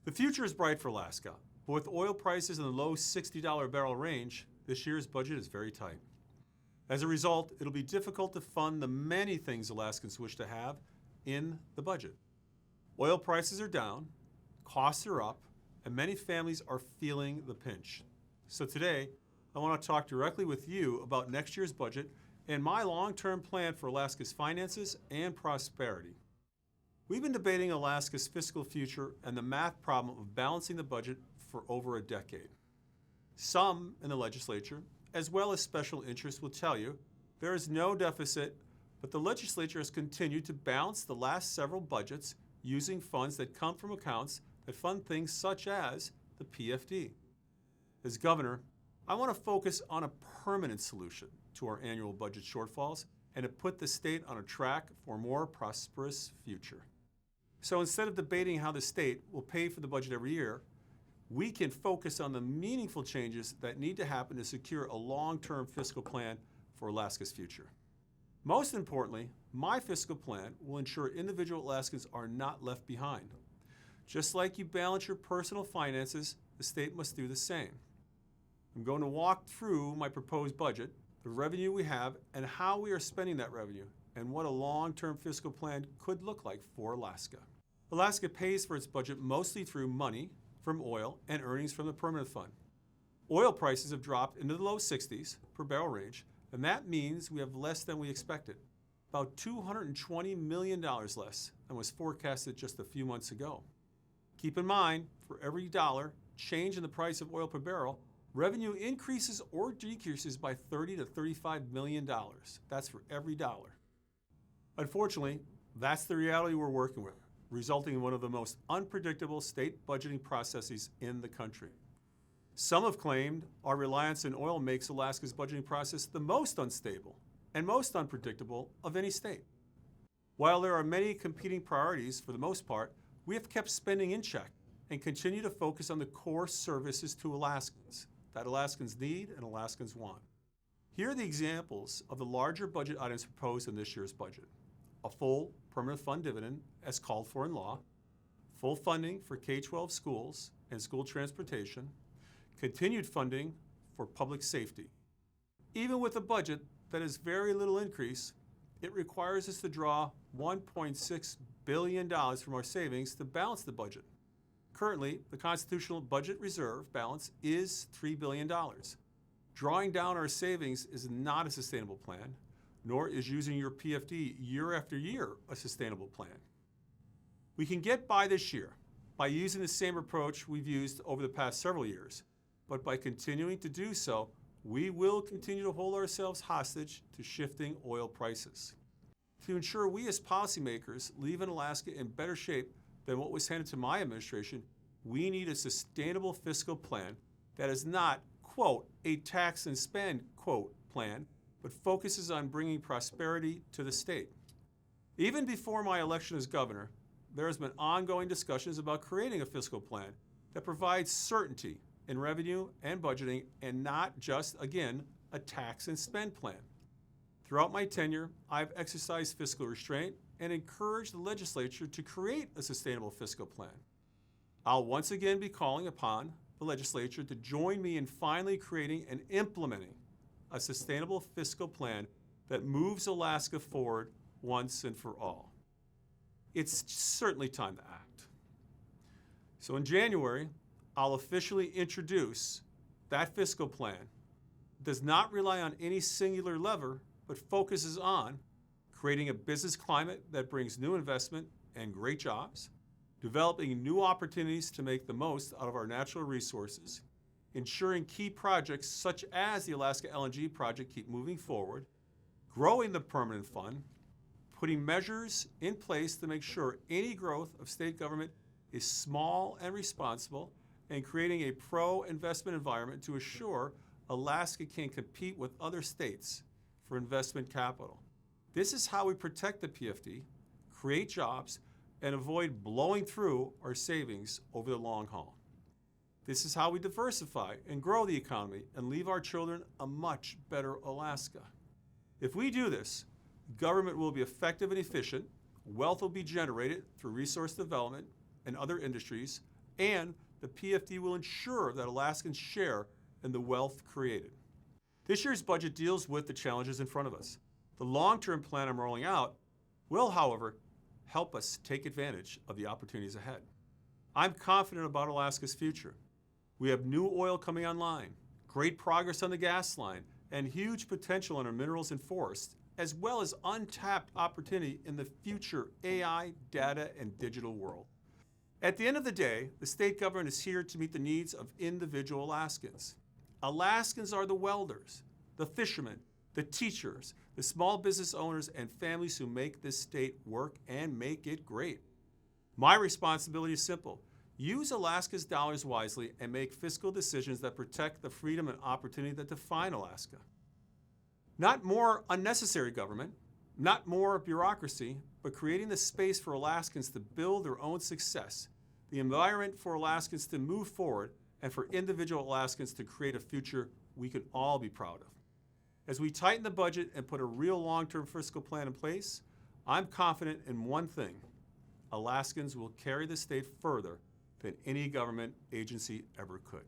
The future is bright for Alaska, but with oil prices in the low $60 barrel range, this year's budget is very tight. As a result, it'll be difficult to fund the many things Alaskans wish to have in the budget. Oil prices are down, costs are up, and many families are feeling the pinch. So today, I want to talk directly with you about next year's budget and my long-term plan for Alaska's finances and prosperity. We've been debating Alaska's fiscal future and the math problem of balancing the budget for over a decade. Some in the legislature, as well as special interests, will tell you there is no deficit, but the legislature has continued to balance the last several budgets using funds that come from accounts that fund things such as the PFD. As governor, I want to focus on a permanent solution to our annual budget shortfalls and to put the state on a track for a more prosperous future. So instead of debating how the state will pay for the budget every year, we can focus on the meaningful changes that need to happen to secure a long-term fiscal plan for Alaska's future. Most importantly, my fiscal plan will ensure individual Alaskans are not left behind. Just like you balance your personal finances, the state must do the same. I'm going to walk through my proposed budget, the revenue we have, and how we are spending that revenue, and what a long-term fiscal plan could look like for Alaska. Alaska pays for its budget mostly through money from oil and earnings from the Permanent Fund. Oil prices have dropped into the low 60s per barrel range, and that means we have less than we expected, about $220 million less than was forecasted just a few months ago. Keep in mind, for every dollar change in the price of oil per barrel, revenue increases or decreases by $30 to $35 million. That's for every dollar. Unfortunately, that's the reality we're working with, resulting in one of the most unpredictable state budgeting processes in the country. Some have claimed our reliance on oil makes Alaska's budgeting process the most unstable and most unpredictable of any state. While there are many competing priorities, for the most part, we have kept spending in check and continue to focus on the core services to Alaskans that Alaskans need and Alaskans want. Here are the examples of the larger budget items proposed in this year's budget. A full permanent fund dividend as called for in law, full funding for K-12 schools and school transportation, continued funding for public safety. Even with a budget that has very little increase, it requires us to draw $1.6 billion from our savings to balance the budget. Currently, the constitutional budget reserve balance is $3 billion. Drawing down our savings is not a sustainable plan, nor is using your PFD year after year a sustainable plan. We can get by this year by using the same approach we've used over the past several years, but by continuing to do so, we will continue to hold ourselves hostage to shifting oil prices. To ensure we as policymakers leave in Alaska in better shape than what was handed to my administration, we need a sustainable fiscal plan that is not, quote, a tax and spend, quote, plan, but focuses on bringing prosperity to the state. Even before my election as governor, there has been ongoing discussions about creating a fiscal plan that provides certainty in revenue and budgeting and not just, again, a tax and spend plan. Throughout my tenure, I've exercised fiscal restraint and encouraged the legislature to create a sustainable fiscal plan. I'll once again be calling upon the legislature to join me in finally creating and implementing a sustainable fiscal plan that moves Alaska forward once and for all. It's certainly time to act. So in January, I'll officially introduce that fiscal plan. It does not rely on any singular lever, but focuses on creating a business climate that brings new investment and great jobs, developing new opportunities to make the most out of our natural resources, ensuring key projects such as the Alaska LNG project keep moving forward, growing the permanent fund, putting measures in place to make sure any growth of state government is small and responsible, and creating a pro-investment environment to assure Alaska can compete with other states for investment capital. This is how we protect the PFD, create jobs, and avoid blowing through our savings over the long haul. This is how we diversify and grow the economy and leave our children a much better Alaska. If we do this, government will be effective and efficient, wealth will be generated through resource development and other industries, and the PFD will ensure that Alaskans share in the wealth created. This year's budget deals with the challenges in front of us. The long-term plan I'm rolling out will, however, help us take advantage of the opportunities ahead. I'm confident about Alaska's future. We have new oil coming online, great progress on the gas line, and huge potential in our minerals and forests, as well as untapped opportunity in the future AI, data, and digital world. At the end of the day, the state government is here to meet the needs of individual Alaskans. Alaskans are the welders, the fishermen, the teachers, the small business owners, and families who make this state work and make it great. My responsibility is simple. Use Alaska's dollars wisely and make fiscal decisions that protect the freedom and opportunity that define Alaska. Not more unnecessary government, not more bureaucracy, but creating the space for Alaskans to build their own success, the environment for Alaskans to move forward, and for individual Alaskans to create a future we can all be proud of. As we tighten the budget and put a real long-term fiscal plan in place, I'm confident in one thing: Alaskans will carry the state further than any government agency ever could.